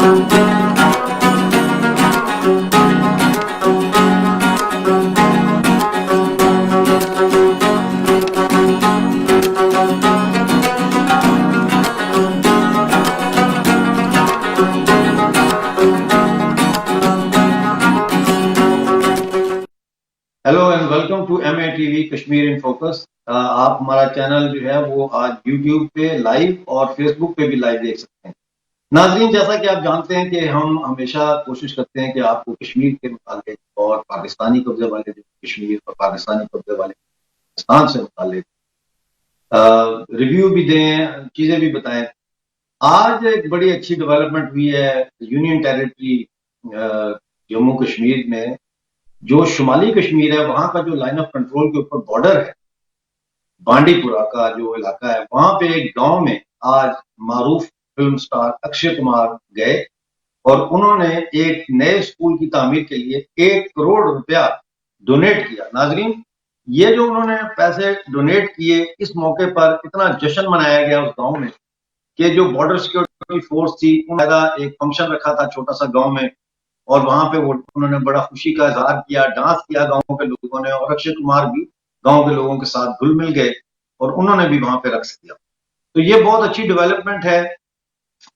Hello and welcome to M A T V Kashmir in focus. آپ ہمارا channel جو ہے وہ آج یوٹیوب پہ لائیو اور فیس بک پہ بھی لائیو دیکھ سکتے ہیں. ناظرین، جیسا کہ آپ جانتے ہیں کہ ہم ہمیشہ کوشش کرتے ہیں کہ آپ کو کشمیر کے متعلق اور پاکستانی قبضے والے جو کشمیر اور پاکستانی قبضے والے پاکستان سے متعلق ریویو بھی دیں، چیزیں بھی بتائیں. آج ایک بڑی اچھی ڈیولپمنٹ ہوئی ہے یونین ٹیریٹری جموں کشمیر میں. جو شمالی کشمیر ہے وہاں کا جو لائن آف کنٹرول کے اوپر بارڈر ہے، بانڈی پورہ کا جو علاقہ ہے، وہاں پہ ایک گاؤں میں آج معروف فلم سٹار اکشے کمار گئے اور انہوں نے ایک نئے اسکول کی تعمیر کے لیے 1 کروڑ روپیہ ڈونیٹ کیا. ناظرین، یہ جو انہوں نے پیسے ڈونیٹ کیے، اس موقع پر اتنا جشن منایا گیا اس گاؤں میں کہ جو بارڈر سیکورٹی فورس تھی انہوں نے ایک فنکشن رکھا تھا چھوٹا سا گاؤں میں، اور وہاں پہ انہوں نے بڑا خوشی کا اظہار کیا، ڈانس کیا گاؤں کے لوگوں نے، اور اکشے کمار بھی گاؤں کے لوگوں کے ساتھ گھل مل گئے اور انہوں نے بھی وہاں پہ رقص کیا. تو یہ بہت اچھی ڈیولپمنٹ ہے.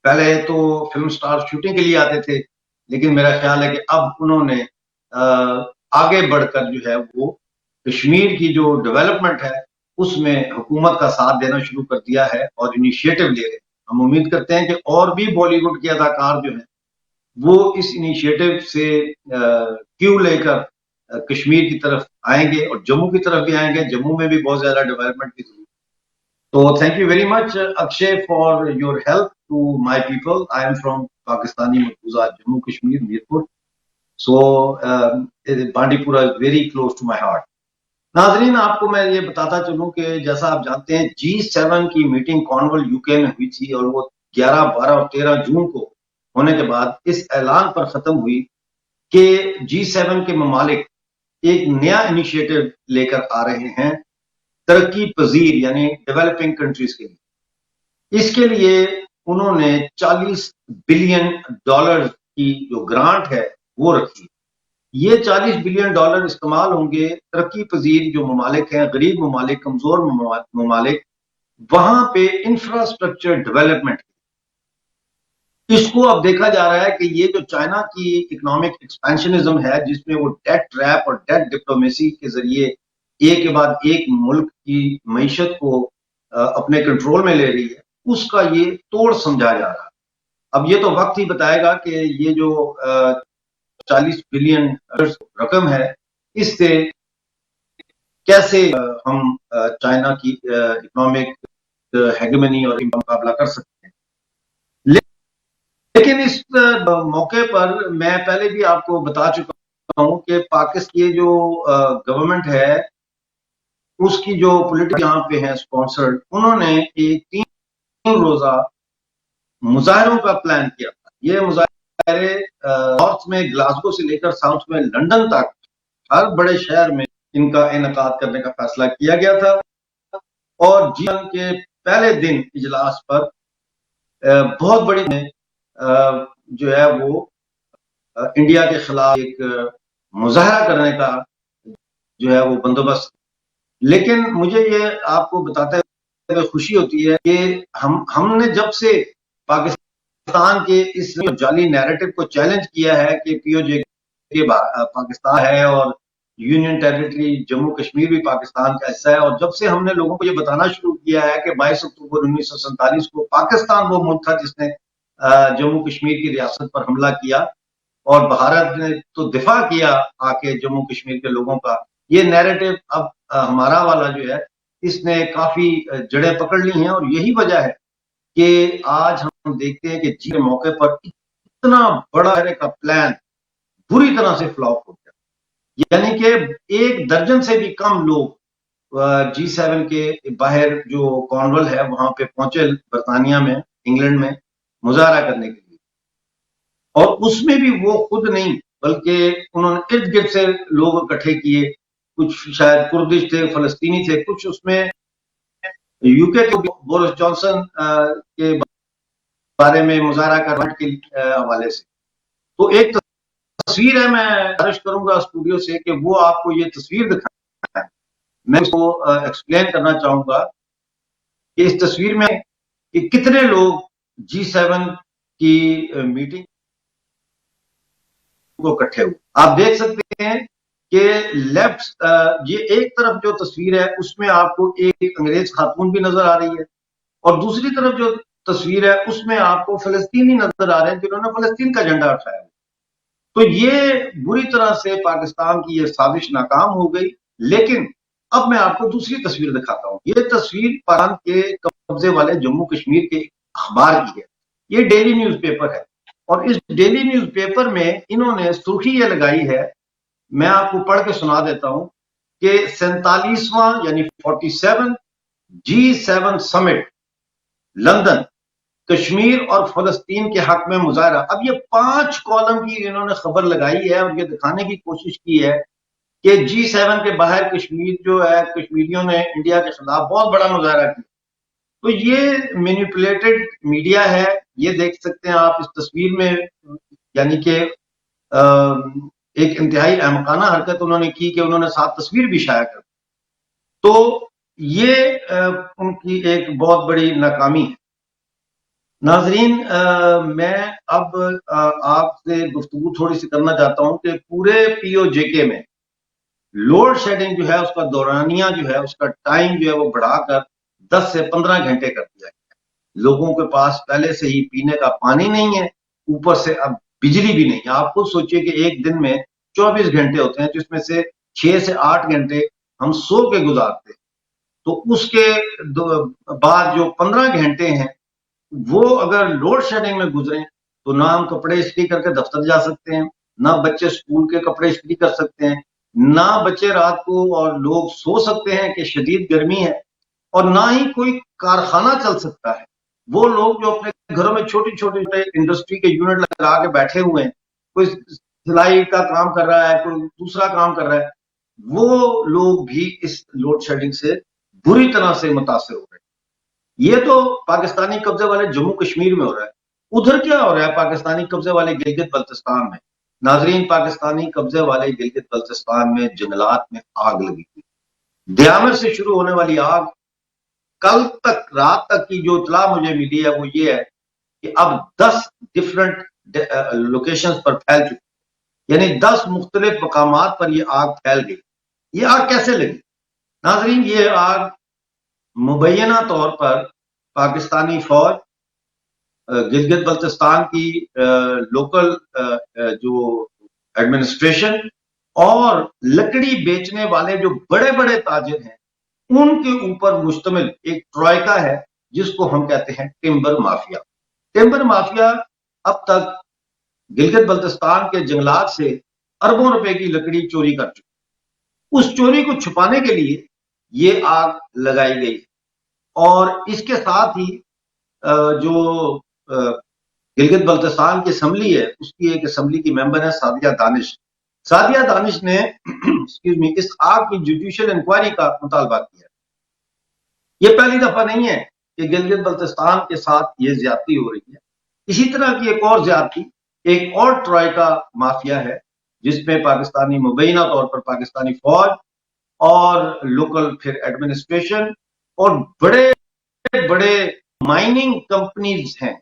پہلے تو فلم سٹار شوٹنگ کے لیے آتے تھے، لیکن میرا خیال ہے کہ اب انہوں نے آگے بڑھ کر جو ہے وہ کشمیر کی جو ڈیولپمنٹ ہے اس میں حکومت کا ساتھ دینا شروع کر دیا ہے اور انیشیٹو لے رہے ہیں. ہم امید کرتے ہیں کہ اور بھی بالی ووڈ کے اداکار جو ہیں وہ اس انیشیٹو سے کیوں لے کر کشمیر کی طرف آئیں گے اور جموں کی طرف بھی آئیں گے. جموں میں بھی بہت زیادہ ڈیولپمنٹ کی ضرورت. تو thank you very much Akshay for your help to my people. I am from Pakistani مقبوضہ Jammu Kashmir Mirpur. So Bandipora is very close to my heart. ناظرین، آپ کو میں یہ بتاتا چلوں کہ جیسا آپ جانتے ہیں G7 کی میٹنگ کارنول یو کے میں ہوئی تھی اور وہ 11، 12 اور 13 جون کو ہونے کے بعد اس اعلان پر ختم ہوئی کہ G7 کے ممالک ایک نیا انیشیٹو لے کر آ رہے ہیں ترقی پذیر یعنی ڈیولپنگ کنٹریز کے لیے. اس کے لیے انہوں نے $40 بلین کی جو گرانٹ ہے وہ رکھی. یہ $40 بلین استعمال ہوں گے ترقی پذیر جو ممالک ہیں، غریب ممالک، کمزور ممالک، وہاں پہ انفراسٹرکچر ڈیولپمنٹ. اس کو اب دیکھا جا رہا ہے کہ یہ جو چائنا کی اکنامک ایکسپینشنزم ہے جس میں وہ ڈیٹ ٹریپ اور ڈیٹ ڈپلومیسی کے ذریعے ایک کے بعد ایک ملک کی معیشت کو اپنے کنٹرول میں لے رہی ہے، اس کا یہ توڑ سمجھا جا رہا ہے. اب یہ تو وقت ہی بتائے گا کہ یہ جو 40 بلین رقم ہے اس سے کیسے ہم چائنا کی اکنامک ہیگمنی اور مقابلہ کر سکتے ہیں. لیکن اس موقع پر میں پہلے بھی آپ کو بتا چکا ہوں کہ پاکستان کی جو گورنمنٹ ہے اس کی جو پولیٹیکل یہاں پہ ہیں اسپانسرڈ، انہوں نے ایک 3 روزہ مظاہروں کا پلان کیا تھا. یہ مظاہرے نارتھ میں گلاسگو سے لے کر ساؤتھ میں لندن تک ہر بڑے شہر میں ان کا انعقاد کرنے کا فیصلہ کیا گیا تھا. اور G7 کے پہلے دن اجلاس پر بہت بڑی جو ہے وہ انڈیا کے خلاف ایک مظاہرہ کرنے کا جو ہے وہ بندوبست. لیکن مجھے یہ آپ کو بتاتے ہوئے خوشی ہوتی ہے کہ ہم نے جب سے پاکستان کے اس جعلی نیریٹو کو چیلنج کیا ہے کہ پی او جے کے پاکستان ہے اور یونین ٹیریٹری جموں کشمیر بھی پاکستان کا حصہ ہے، اور جب سے ہم نے لوگوں کو یہ بتانا شروع کیا ہے کہ 22 اکتوبر 1947 کو پاکستان وہ ملک تھا جس نے جموں کشمیر کی ریاست پر حملہ کیا اور بھارت نے تو دفاع کیا آ کے جموں کشمیر کے لوگوں کا، یہ نیریٹو اب ہمارا والا جو ہے اس نے کافی جڑیں پکڑ لی ہیں. اور یہی وجہ ہے کہ آج ہم دیکھتے ہیں کہ جی کے موقع پر اتنا بڑا کا پلان بری طرح سے فلاپ ہو گیا. یعنی کہ 1 درجن سے بھی کم لوگ G7 کے باہر جو کارنول ہے وہاں پہ پہنچے برطانیہ میں، انگلینڈ میں مظاہرہ کرنے کے لیے. اور اس میں بھی وہ خود نہیں بلکہ انہوں نے ارد گرد سے لوگ اکٹھے کیے، کچھ شاید کردش تھے، فلسطینی تھے، کچھ اس میں یو کے بورس جانسن کے بارے میں مظاہرہ کرنے کے حوالے سے. تو ایک تصویر ہے, میں گزارش کروں گا اسٹوڈیو سے کہ وہ آپ کو یہ تصویر دکھائیں. میں اس کو ایکسپلین کرنا چاہوں گا کہ اس تصویر میں کہ کتنے لوگ G7 کی میٹنگ کو اکٹھے ہوئے. آپ دیکھ سکتے ہیں کہ لیفٹ یہ ایک طرف جو تصویر ہے اس میں آپ کو ایک انگریز خاتون بھی نظر آ رہی ہے, اور دوسری طرف جو تصویر ہے اس میں آپ کو فلسطینی نظر آ رہے ہیں جنہوں نے فلسطین کا جھنڈا اٹھایا. تو یہ بری طرح سے پاکستان کی یہ سازش ناکام ہو گئی. لیکن اب میں آپ کو دوسری تصویر دکھاتا ہوں. یہ تصویر پاکستان کے قبضے والے جموں کشمیر کے اخبار کی ہے. یہ ڈیلی نیوز پیپر ہے, اور اس ڈیلی نیوز پیپر میں انہوں نے سرخی یہ لگائی ہے, میں آپ کو پڑھ کے سنا دیتا ہوں کہ 47واں یعنی 47 G7 سمٹ لندن, کشمیر اور فلسطین کے حق میں مظاہرہ. اب یہ 5 کالم کی انہوں نے خبر لگائی ہے اور یہ دکھانے کی کوشش کی ہے کہ G7 کے باہر کشمیر جو ہے, کشمیریوں نے انڈیا کے خلاف بہت بڑا مظاہرہ کیا. تو یہ مینیپولیٹڈ میڈیا ہے. یہ دیکھ سکتے ہیں آپ اس تصویر میں, یعنی کہ ایک انتہائی احمقانہ حرکت انہوں نے کی کہ انہوں نے ساتھ تصویر بھی شائع کر. تو یہ ان کی ایک بہت بڑی ناکامی ہے. ناظرین, میں اب آپ سے گفتگو تھوڑی سی کرنا چاہتا ہوں کہ پورے POJK میں لوڈ شیڈنگ جو ہے اس کا دورانیہ جو ہے اس کا ٹائم جو ہے وہ بڑھا کر 10 سے 15 گھنٹے کر دیا گیا. لوگوں کے پاس پہلے سے ہی پینے کا پانی نہیں ہے, اوپر سے اب بجلی بھی نہیں ہے. آپ خود سوچئے کہ ایک دن میں 24 گھنٹے ہوتے ہیں جس میں سے 6 سے 8 گھنٹے ہم سو کے گزارتے ہیں. تو اس کے بعد جو 15 گھنٹے ہیں وہ اگر لوڈ شیڈنگ میں گزریں تو نہ ہم کپڑے استری کر کے دفتر جا سکتے ہیں, نہ بچے اسکول کے کپڑے استری کر سکتے ہیں, نہ بچے رات کو اور لوگ سو سکتے ہیں کہ شدید گرمی ہے, اور نہ ہی کوئی کارخانہ چل سکتا ہے. وہ لوگ جو اپنے گھروں میں چھوٹی چھوٹی انڈسٹری کے یونٹ لگا کے بیٹھے ہوئے ہیں, کوئی سلائی کا کام کر رہا ہے, کوئی دوسرا کام کر رہا ہے, وہ لوگ بھی اس لوڈ شیڈنگ سے بری طرح سے متاثر ہو رہے ہیں. یہ تو پاکستانی قبضے والے جموں کشمیر میں ہو رہا ہے. ادھر کیا ہو رہا ہے پاکستانی قبضے والے گلگت بلتستان میں؟ ناظرین, پاکستانی قبضے والے گلگت بلتستان میں جنگلات میں آگ لگی ہوئی. دیامر سے شروع ہونے والی آگ کل تک رات تک کی جو اطلاع مجھے ملی ہے وہ یہ ہے کہ اب 10 ڈفرنٹ لوکیشنز پر پھیل چکی, یعنی 10 مختلف مقامات پر یہ آگ پھیل گئی. یہ آگ کیسے لگی؟ ناظرین, یہ آگ مبینہ طور پر پاکستانی فوج, گلگت بلتستان کی لوکل جو ایڈمنسٹریشن اور لکڑی بیچنے والے جو بڑے بڑے تاجر ہیں ان کے اوپر مشتمل ایک ٹرائکا ہے جس کو ہم کہتے ہیں ٹمبر مافیا. ٹمبر مافیا اب تک گلگت بلتستان کے جنگلات سے اربوں روپے کی لکڑی چوری کر چکی. اس چوری کو چھپانے کے لیے یہ آگ لگائی گئی, اور اس کے ساتھ ہی جو گلگت بلتستان کی اسمبلی ہے اس کی ایک اسمبلی کی ممبر ہے سعدیہ دانش. سعدیہ دانش نے اس آگ کی جوڈیشل انکوائری کا مطالبہ کیا. یہ پہلی دفعہ نہیں ہے کہ گلگت بلتستان کے ساتھ یہ زیادتی ہو رہی ہے. اسی طرح کی ایک اور زیادتی ایک اور ٹرائکا مافیا ہے جس میں پاکستانی مبینہ طور پر پاکستانی فوج اور لوکل پھر ایڈمنسٹریشن اور بڑے بڑے مائننگ کمپنیز ہیں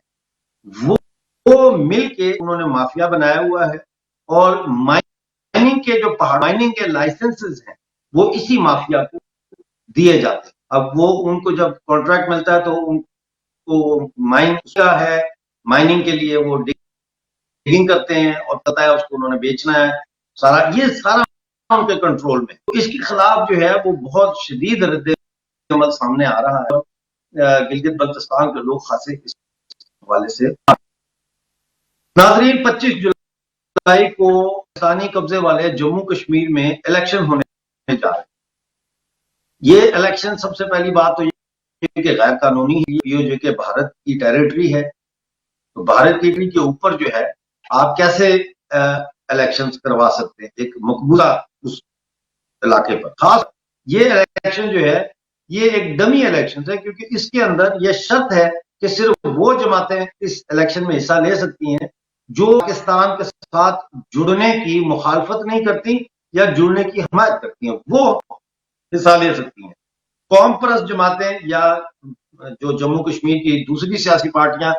وہ مل کے انہوں نے مافیا بنایا ہوا ہے, اور مائننگ کے جو مائننگ کے لائسنسز ہیں وہ اسی مافیا کو دیے جاتے ہیں. اب وہ ان کو جب کانٹریکٹ ملتا ہے تو ان کو مائننگ کے لیے وہ ڈگنگ کرتے ہیں اور پتہ ہے اس کو انہوں نے بیچنا ہے, یہ سارا ان کے کنٹرول میں. تو اس کے خلاف جو ہے وہ بہت شدید رد عمل سامنے آ رہا ہے. گلگت بلتستان کے لوگ خاصے اس حوالے سے. ناظرین, 25 جولائی کو پاکستانی قبضے والے جموں کشمیر میں الیکشن ہونے جا رہے ہیں. یہ الیکشن سب سے پہلی بات تو یہ کہ غیر قانونی ہے. POJK بھارت کی ٹیریٹری ہے, تو بھارت ٹیریٹری کے اوپر جو ہے آپ کیسے الیکشن کروا سکتے ہیں ایک مقبوضہ اس علاقے پر. خاص یہ الیکشن جو ہے یہ ایک ڈمی الیکشن ہے, کیونکہ اس کے اندر یہ شرط ہے کہ صرف وہ جماعتیں اس الیکشن میں حصہ لے سکتی ہیں جو پاکستان کے ساتھ جڑنے کی مخالفت نہیں کرتی یا جڑنے کی حمایت کرتی ہیں، وہ حصہ لے سکتی ہیں۔ قوم پرست جماعتیں یا جو جموں کشمیر کی دوسری سیاسی پارٹیاں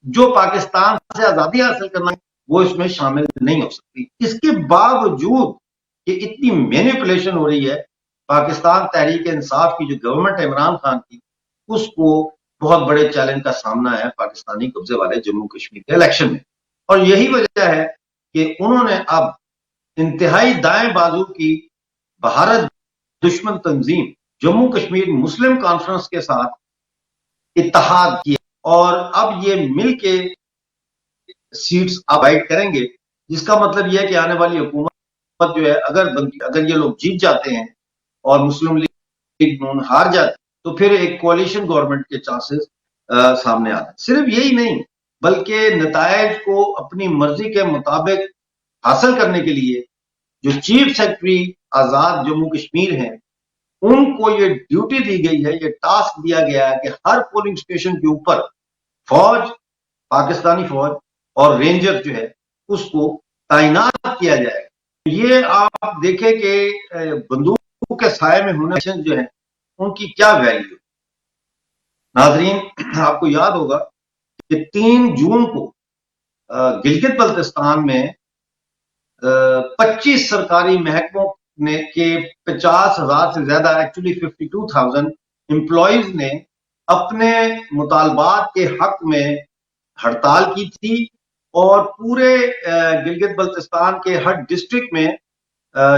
جو پاکستان سے آزادی حاصل کرنا وہ اس میں شامل نہیں ہو سکتی۔ اس کے باوجود کہ اتنی مینیپولیشن ہو رہی ہے، پاکستان تحریک انصاف کی جو گورنمنٹ ہے عمران خان کی، اس کو بہت بڑے چیلنج کا سامنا ہے پاکستانی قبضے والے جموں کشمیر کے الیکشن میں، اور یہی وجہ ہے کہ انہوں نے اب انتہائی دائیں بازو کی بھارت دشمن تنظیم جموں کشمیر مسلم کانفرنس کے ساتھ اتحاد کیا، اور اب یہ مل کے سیٹس ابائٹ کریں گے، جس کا مطلب یہ ہے کہ آنے والی حکومت جو ہے اگر یہ لوگ جیت جاتے ہیں اور مسلم لیگ نون ہار جاتے تو پھر ایک کوalition گورنمنٹ کے چانسز سامنے آتے ہیں۔ صرف یہی نہیں بلکہ نتائج کو اپنی مرضی کے مطابق حاصل کرنے کے لیے جو چیف سیکرٹری آزاد جموں کشمیر ہیں ان کو یہ ڈیوٹی دی گئی ہے، یہ ٹاسک دیا گیا ہے کہ ہر پولنگ اسٹیشن کے اوپر فوج، پاکستانی فوج اور رینجر جو ہے اس کو تعینات کیا جائے۔ یہ آپ دیکھیں کہ بندوق کے سائے میں ہونے جو ہیں ان کی کیا ویلیو۔ ناظرین، آپ کو یاد ہوگا کہ 3 جون کو گلگت بلتستان میں 25 سرکاری محکموں کے 50,000 سے زیادہ، ایکچولی 52,000 امپلائیز نے اپنے مطالبات کے حق میں ہڑتال کی تھی، اور پورے گلگت بلتستان کے ہر ڈسٹرکٹ میں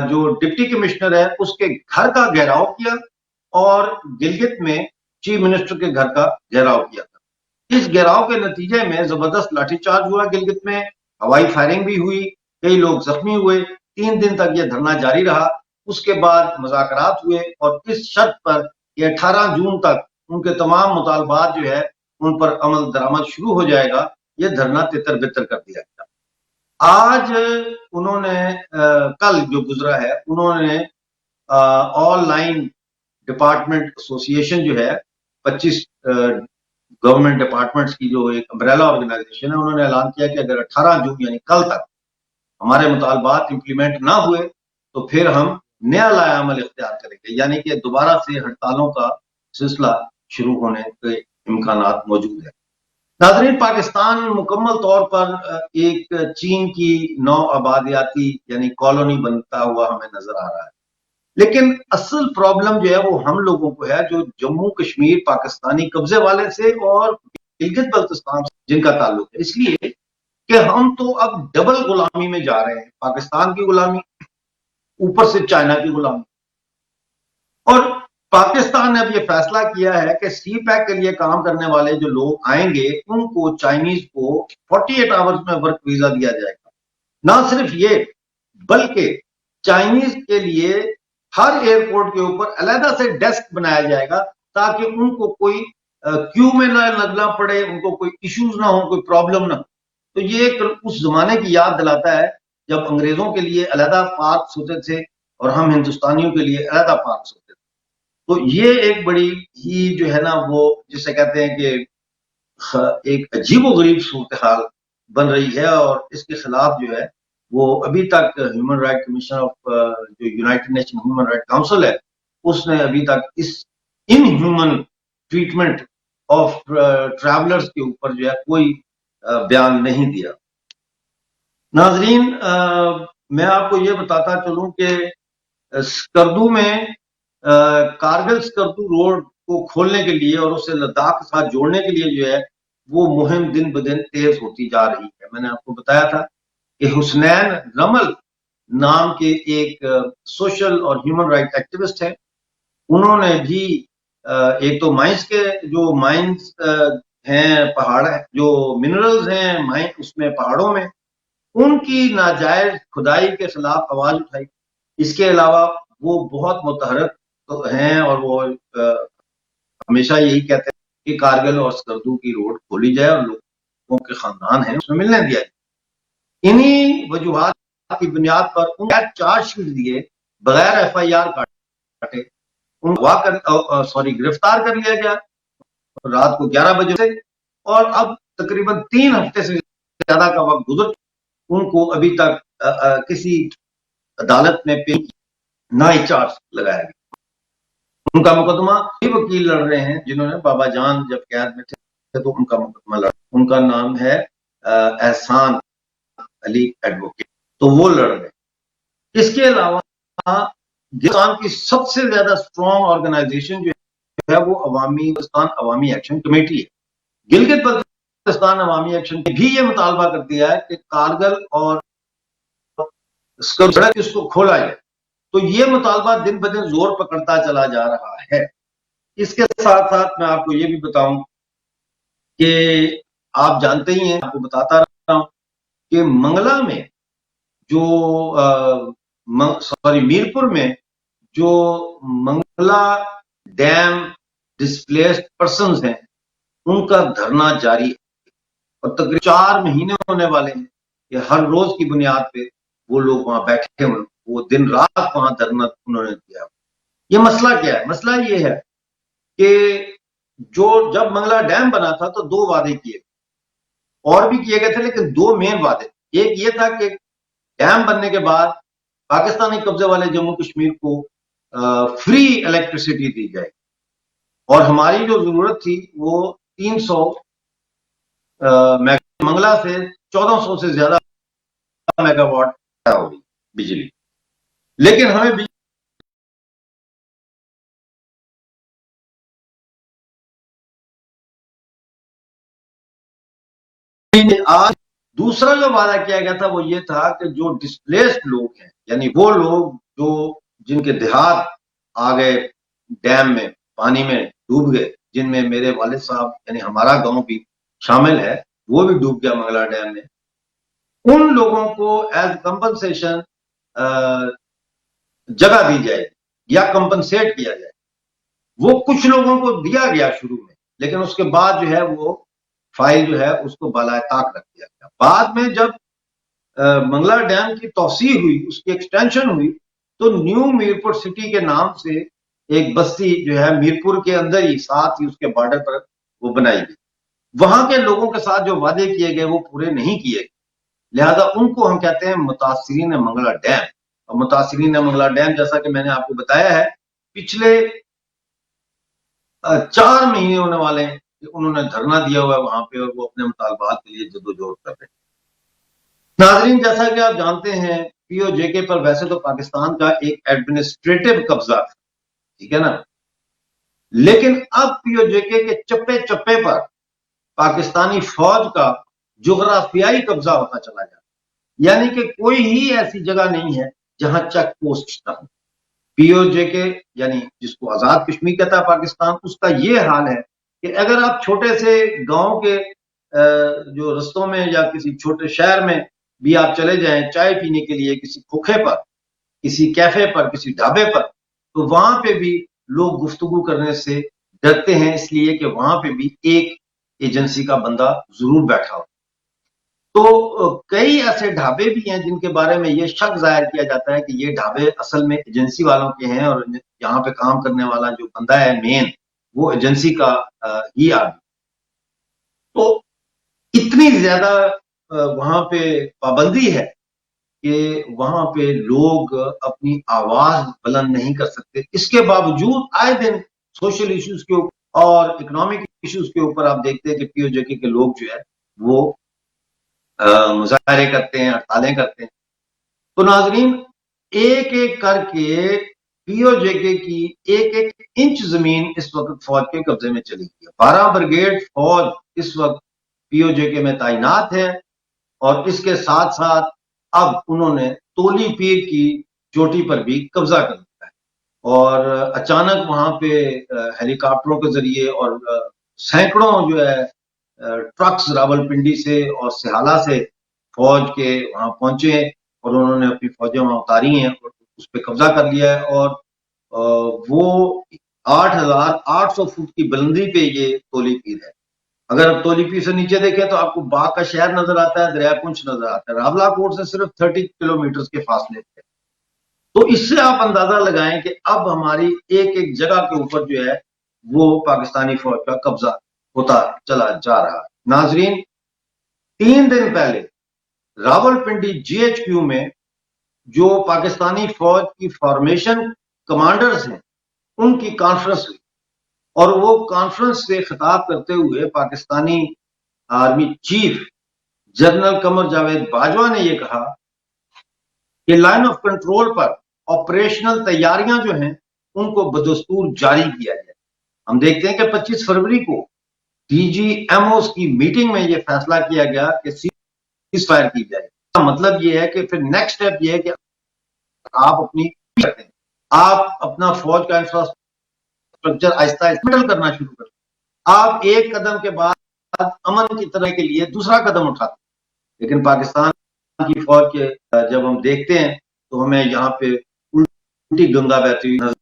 جو ڈپٹی کمشنر ہے اس کے گھر کا گھیراؤ کیا، اور گلگت میں چیف منسٹر کے گھر کا گھیراؤ کیا تھا۔ اس گھیراؤ کے نتیجے میں زبردست لاٹھی چارج ہوا، گلگت میں ہوائی فائرنگ بھی ہوئی، کئی لوگ زخمی ہوئے، 3 دن تک یہ دھرنا جاری رہا۔ اس کے بعد مذاکرات ہوئے اور اس شرط پر کہ 18 جون تک ان کے تمام مطالبات جو ہے ان پر عمل درآمد شروع ہو جائے گا، یہ دھرنا تتر بتر کر دیا گیا۔ آج انہوں نے کل جو گزرا ہے انہوں نے آل لائن ڈپارٹمنٹ ایسوسی ایشن جو ہے 25 گورنمنٹ ڈپارٹمنٹس کی جو ایک امبریلا آرگنائزیشن ہے، انہوں نے اعلان کیا کہ اگر 18 جون یعنی کل تک ہمارے مطالبات امپلیمنٹ نہ ہوئے تو پھر ہم نیا لائحہ عمل اختیار کریں گے، یعنی کہ دوبارہ سے ہڑتالوں کا سلسلہ شروع ہونے کے امکانات موجود ہیں۔ ناظرین، پاکستان مکمل طور پر ایک چین کی نو آبادیاتی یعنی کالونی بنتا ہوا ہمیں نظر آ رہا ہے، لیکن اصل پرابلم جو ہے وہ ہم لوگوں کو ہے جو جموں کشمیر پاکستانی قبضے والے سے اور گلگت بلتستان سے جن کا تعلق ہے، اس لیے کہ ہم تو اب ڈبل غلامی میں جا رہے ہیں، پاکستان کی غلامی اوپر سے چائنا کی غلامی، اور پاکستان نے اب یہ فیصلہ کیا ہے کہ سی پیک کے لیے کام کرنے والے جو لوگ آئیں گے ان کو چائنیز کو 48 آورز میں ورک ویزا دیا جائے گا۔ نہ صرف یہ بلکہ چائنیز کے لیے ہر ایئرپورٹ کے اوپر علیحدہ سے ڈیسک بنایا جائے گا تاکہ ان کو کوئی کیو میں نہ لگنا پڑے، ان کو کوئی ایشوز نہ ہو، کوئی پرابلم نہ ہو۔ تو یہ اس زمانے کی یاد دلاتا ہے جب انگریزوں کے لیے علیحدہ پارکس ہوتے تھے اور ہم ہندوستانیوں کے لیے علیحدہ پارکس ہوتے تھے۔ تو یہ ایک بڑی ہی جو ہے نا وہ جسے کہتے ہیں کہ ایک عجیب و غریب صورتحال بن رہی ہے، اور اس کے خلاف جو ہے وہ ابھی تک ہیومن رائٹ کمیشن آف جو united nation human right council ہے اس نے ابھی تک اس inhuman treatment of travellers کے اوپر جو ہے کوئی بیان نہیں دیا۔ ناظرین، میں آپ کو یہ بتاتا چلوں کہ سکردو میں کارگل سکردو روڈ کو کھولنے کے لیے اور اسے لداخ کے ساتھ جوڑنے کے لیے جو ہے وہ مہم دن بدن تیز ہوتی جا رہی ہے۔ میں نے آپ کو بتایا تھا کہ حسنین رمل نام کے ایک سوشل اور ہیومن رائٹ ایکٹیوسٹ ہیں، انہوں نے بھی ایک تو مائنز کے جو مائنز ہیں پہاڑ جو منرلز ہیں اس میں پہاڑوں میں ان کی ناجائز کھدائی کے خلاف آواز اٹھائی۔ اس کے علاوہ وہ بہت متحرک ہیں اور وہ ہمیشہ یہی کہتے ہیں کہ کارگل اور سکردو کی روڈ کھولی جائے اور لوگوں کے خاندان ہیں اس میں ملنے دیا جائے۔ انہی وجوہات کی بنیاد پر ان چارج شیٹ دیے بغیر FIR کاٹے گرفتار کر لیا گیا رات کو 11 بجے سے، اور اب تقریباً 3 ہفتے سے زیادہ کا وقت گزر ان کو ابھی تک کسی عدالت میں نہ ہی چارج لگایا گیا۔ ان کا مقدمہ یہ وکیل لڑ رہے ہیں جنہوں نے بابا جان جب قید میں تھے تو ان کا مقدمہ لڑ، ان کا نام ہے احسان علی ایڈوکیٹ، تو وہ لڑ رہے ہیں۔ اس کے علاوہ ہندوستان کی سب سے زیادہ اسٹرانگ آرگنائزیشن جو ہے وہ ہندوستان عوامی ایکشن کمیٹی ہے۔ گلگت بلتستان عوامی ایکشن نے بھی یہ مطالبہ کر دیا ہے کہ کارگل اور سڑک اس کو کھولا جائے، تو یہ مطالبہ دن بدن زور پکڑتا چلا جا رہا ہے۔ اس کے ساتھ ساتھ میں آپ کو یہ بھی بتاؤں کہ آپ جانتے ہی ہیں، آپ کو بتاتا رہا ہوں کہ منگلا میں جو میرپور میں جو منگلا ڈیم ڈسپلیسڈ پرسنز ہیں ان کا دھرنا جاری ہے، اور تقریباً 4 مہینے ہونے والے ہیں کہ ہر روز کی بنیاد پہ وہ لوگ وہاں بیٹھے ہوئے، وہ دن رات وہاں دھرنا انہوں نے دیا۔ یہ مسئلہ کیا ہے؟ مسئلہ یہ ہے کہ جب منگلا ڈیم بنا تھا تو 2 وعدے کیے گئے، اور بھی کیے گئے تھے، لیکن 2 مین وعدے۔ ایک یہ تھا کہ ڈیم بننے کے بعد پاکستانی قبضے والے جموں کشمیر کو فری الیکٹریسٹی دی جائے، اور ہماری جو ضرورت تھی وہ 300 منگلا سے 1400 سے زیادہ میگا واٹ ہوگی بجلی، لیکن ہمیں آج دوسرا جو وعدہ کیا گیا تھا وہ یہ تھا کہ جو ڈسپلیسڈ لوگ ہیں، یعنی وہ لوگ جن کے دیہات آ گئے ڈیم میں، پانی میں ڈوب گئے، جن میں میرے والد صاحب یعنی ہمارا گاؤں بھی شامل ہے، وہ بھی ڈوب گیا منگلا ڈیم میں، ان لوگوں کو ایز کمپنسیشن جگہ دی جائے یا کمپنسیٹ کیا جائے۔ وہ کچھ لوگوں کو دیا گیا شروع میں، لیکن اس کے بعد جو ہے وہ فائل جو ہے اس کو بالائے طاق رکھ دیا گیا۔ بعد میں جب منگلا ڈیم کی توسیع ہوئی، اس کی ایکسٹینشن ہوئی، تو نیو میرپور سٹی کے نام سے ایک بستی جو ہے میرپور کے اندر ہی، ساتھ ہی اس کے بارڈر پر وہ بنائی گئی۔ وہاں کے لوگوں کے ساتھ جو وعدے کیے گئے وہ پورے نہیں کیے گئے، لہذا ان کو ہم کہتے ہیں متاثرین منگلا ڈیم۔ اور متاثرین منگلا ڈیم جیسا کہ میں نے آپ کو بتایا ہے، پچھلے 4 مہینے ہونے والے ہیں کہ انہوں نے دھرنا دیا ہوا ہے وہاں پہ، اور وہ اپنے مطالبات کے لیے جدوجہد کر رہے ہیں۔ ناظرین، جیسا کہ آپ جانتے ہیں پی او جے کے پر ویسے تو پاکستان کا ایک ایڈمنسٹریٹو قبضہ تھا، ٹھیک ہے نا، لیکن اب پی او جے کے چپے چپے پر پاکستانی فوج کا جغرافیائی قبضہ ہوتا چلا جاتا، یعنی کہ کوئی ہی ایسی جگہ نہیں ہے جہاں چیک پوسٹ نہ ہو۔ پی او جے کے یعنی جس کو آزاد کشمیر کہتا ہے پاکستان، اس کا یہ حال ہے کہ اگر آپ چھوٹے سے گاؤں کے جو رستوں میں یا کسی چھوٹے شہر میں بھی آپ چلے جائیں چائے پینے کے لیے، کسی کھوکھے پر، کسی کیفے پر، کسی ڈھابے پر، تو وہاں پہ بھی لوگ گفتگو کرنے سے ڈرتے ہیں، اس لیے کہ وہاں پہ بھی ایک ایجنسی کا بندہ ضرور بیٹھا ہو۔ تو کئی ایسے ڈھابے بھی ہیں جن کے بارے میں یہ شک ظاہر کیا جاتا ہے کہ یہ ڈھابے اصل میں ایجنسی والوں کے ہیں، اور یہاں پہ کام کرنے والا جو بندہ ہے مین، وہ ایجنسی کا ہی آدمی۔ تو اتنی زیادہ وہاں پہ پابندی ہے کہ وہاں پہ لوگ اپنی آواز بلند نہیں کر سکتے۔ اس کے باوجود آئے دن سوشل ایشوز کے اوپر اور اکنامک ایشوز کے اوپر آپ دیکھتے ہیں کہ پی او جے کے لوگ جو ہے وہ مظاہرے کرتے ہیں، ہڑتالیں کرتے ہیں۔ تو ناظرین، ایک ایک کر کے پی او جے کے کی ایک ایک انچ زمین اس وقت فوج کے قبضے میں چلی گئی ہے۔ 12 بریگیڈ فوج اس وقت پی او جے کے میں تعینات ہے، اور اس کے ساتھ ساتھ اب انہوں نے تولی پیر کی چوٹی پر بھی قبضہ کر لیا ہے، اور اچانک وہاں پہ ہیلی کاپٹروں کے ذریعے اور سینکڑوں جو ہے ٹرکس راولپنڈی سے اور سہالہ سے فوج کے وہاں پہنچے، اور انہوں نے اپنی فوجیں وہاں اتاری ہیں اور اس پہ قبضہ کر لیا ہے، اور وہ 8,800 فٹ کی بلندی پہ یہ تولی پیر ہے۔ اگر آپ تولی پیر سے نیچے دیکھیں تو آپ کو باغ کا شہر نظر آتا ہے، دریا پنچ نظر آتا ہے، راولا کوٹ سے صرف 30 کلومیٹر کے فاصلے پہ۔ تو اس سے آپ اندازہ لگائیں کہ اب ہماری ایک ایک جگہ کے اوپر جو ہے وہ پاکستانی فوج کا قبضہ ہوتا چلا جا رہا ہے۔ ناظرین 3 دن پہلے راولپنڈی GHQ میں جو پاکستانی فوج کی فارمیشن کمانڈرز ہیں ان کی کانفرنس ہوئی، اور وہ کانفرنس سے خطاب کرتے ہوئے Pakistani army chief general Qamar Javed Bajwa نے یہ کہا کہ line of control per operational تیاریاں جو ہیں ان کو بدستور جاری کیا جائے۔ ہم دیکھتے ہیں کہ 25 فروری کو DGMOs کی میٹنگ میں یہ فیصلہ کیا گیا کہ سیز فائر کی جائے۔ اس کا مطلب یہ ہے کہ پھر نیکسٹ سٹیپ یہ ہے کہ آپ اپنا فوج کا انفراسٹرکچر آہستہ آہستہ کرنا شروع کریں، آپ ایک قدم کے بعد امن کی طرح کے لیے دوسرا قدم اٹھاتے ہیں۔ لیکن پاکستان کی فوج کے جب ہم دیکھتے ہیں تو ہمیں یہاں پہ الٹی گنگا بہتی ہوئی۔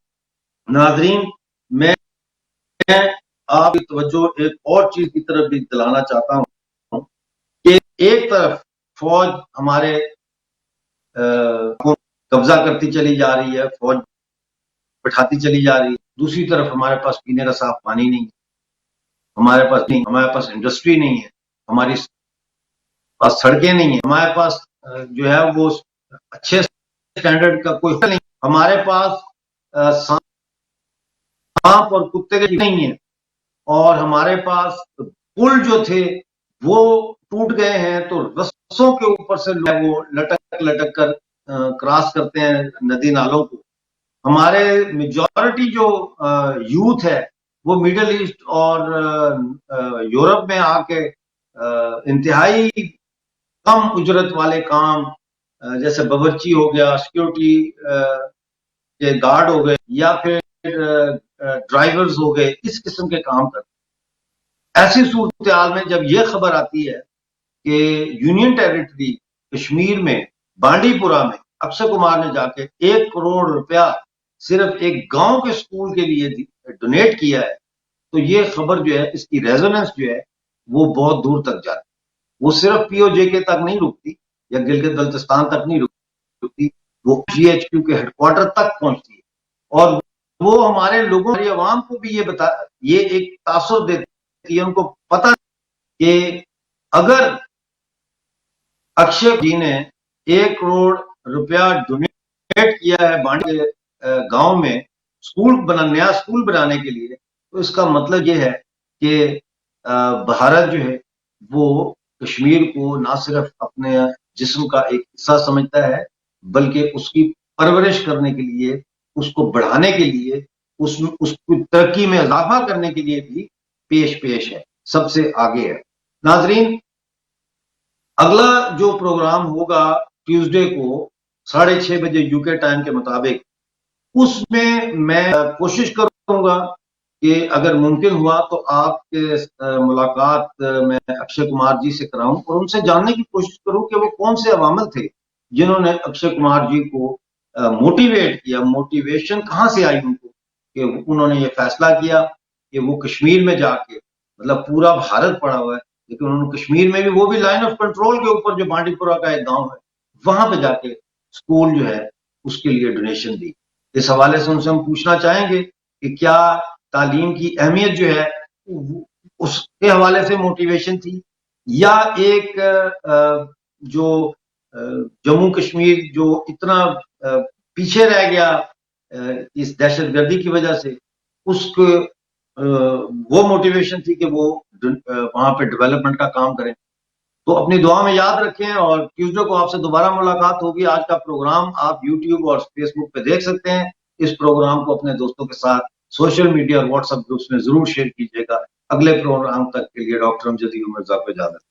ناظرین میں آپ کی توجہ ایک اور چیز کی طرف بھی دلانا چاہتا ہوں کہ ایک طرف فوج ہمارے قبضہ کرتی چلی جا رہی ہے، فوج بٹھاتی چلی جا رہی ہے، دوسری طرف ہمارے پاس پینے کا صاف پانی نہیں ہے، ہمارے پاس انڈسٹری نہیں ہے، ہمارے پاس سڑکیں نہیں ہیں، ہمارے پاس جو ہے وہ اچھے سٹینڈرڈ کا کوئی نہیں، ہمارے پاس سانپ اور کتے کے نہیں ہیں، اور ہمارے پاس پل جو تھے وہ ٹوٹ گئے ہیں تو رسوں کے اوپر سے وہ لٹک کر کراس کرتے ہیں ندی نالوں کو۔ ہمارے میجورٹی جو یوتھ ہے وہ میڈل ایسٹ اور یورپ میں آ کے انتہائی کم اجرت والے کام جیسے باورچی ہو گیا، سیکیورٹی کے گارڈ ہو گئے، یا پھر ڈرائیورز ہو گئے، اس قسم کے کام کرتے ہیں۔ ایسی صورتحال میں جب یہ خبر آتی ہے کہ یونین ٹیریٹری کشمیر میں بانڈی پورہ میں اکشے کمار نے جا کے 1 کروڑ روپیہ صرف ایک گاؤں کے سکول کے لیے ڈونیٹ کیا ہے، تو یہ خبر جو ہے اس کی ریزوننس جو ہے وہ بہت دور تک جاتی ہے۔ وہ صرف POJ کے تک نہیں رکتی یا گلگت بلتستان تک نہیں رکتی، وہ GHQ کے ہیڈ کوارٹر تک پہنچتی ہے، اور وہ ہمارے لوگوں ہماری عوام کو بھی یہ ایک تاثر دیتی ہے، ان کو پتہ کہ اگر اکشے جی نے 1 کروڑ روپیہ ڈونیٹ کیا ہے بانڈی گاؤں میں نیا سکول بنانے کے لیے، تو اس کا مطلب یہ ہے کہ بھارت جو ہے وہ کشمیر کو نہ صرف اپنے جسم کا ایک حصہ سمجھتا ہے بلکہ اس کی پرورش کرنے کے لیے، اس کو بڑھانے کے لیے، اس کی ترقی میں اضافہ کرنے کے لیے بھی پیش ہے، سب سے آگے ہے۔ ناظرین اگلا جو پروگرام ہوگا ٹیوزڈے کو 6:30 بجے UK ٹائم کے مطابق، اس میں کوشش کروں گا کہ اگر ممکن ہوا تو آپ کے ملاقات میں اکشے کمار جی سے کراؤں اور ان سے جاننے کی کوشش کروں کہ وہ کون سے عوامل تھے جنہوں نے اکشے کمار جی کو موٹیویٹ کیا، موٹیویشن کہاں سے آئی ان کو کہ انہوں نے یہ فیصلہ کیا کہ وہ کشمیر میں جا کے، مطلب پورا بھارت پڑا ہوا ہے لیکن انہوں نے کشمیر میں بھی، وہ بھی لائن آف کنٹرول کے اوپر جو بانڈی پورہ کا ایک گاؤں ہے، وہاں پہ جا کے سکول جو ہے اس کے لیے ڈونیشن دی۔ اس حوالے سے ان سے ہم پوچھنا چاہیں گے کہ کیا تعلیم کی اہمیت جو ہے اس کے حوالے سے موٹیویشن تھی، یا ایک جو جموں کشمیر جو اتنا پیچھے رہ گیا اس دہشت گردی کی وجہ سے، اس کو وہ موٹیویشن تھی کہ وہ وہاں پہ ڈیولپمنٹ کا کام کریں۔ تو اپنی دعا میں یاد رکھیں، اور ٹیوزڈے کو آپ سے دوبارہ ملاقات ہوگی۔ آج کا پروگرام آپ YouTube اور فیس بک پہ دیکھ سکتے ہیں۔ اس پروگرام کو اپنے دوستوں کے ساتھ سوشل میڈیا اور WhatsApp گروپس میں ضرور شیئر کیجیے گا۔ اگلے پروگرام تک کے لیے ڈاکٹر امجد مرزا کو اجازت۔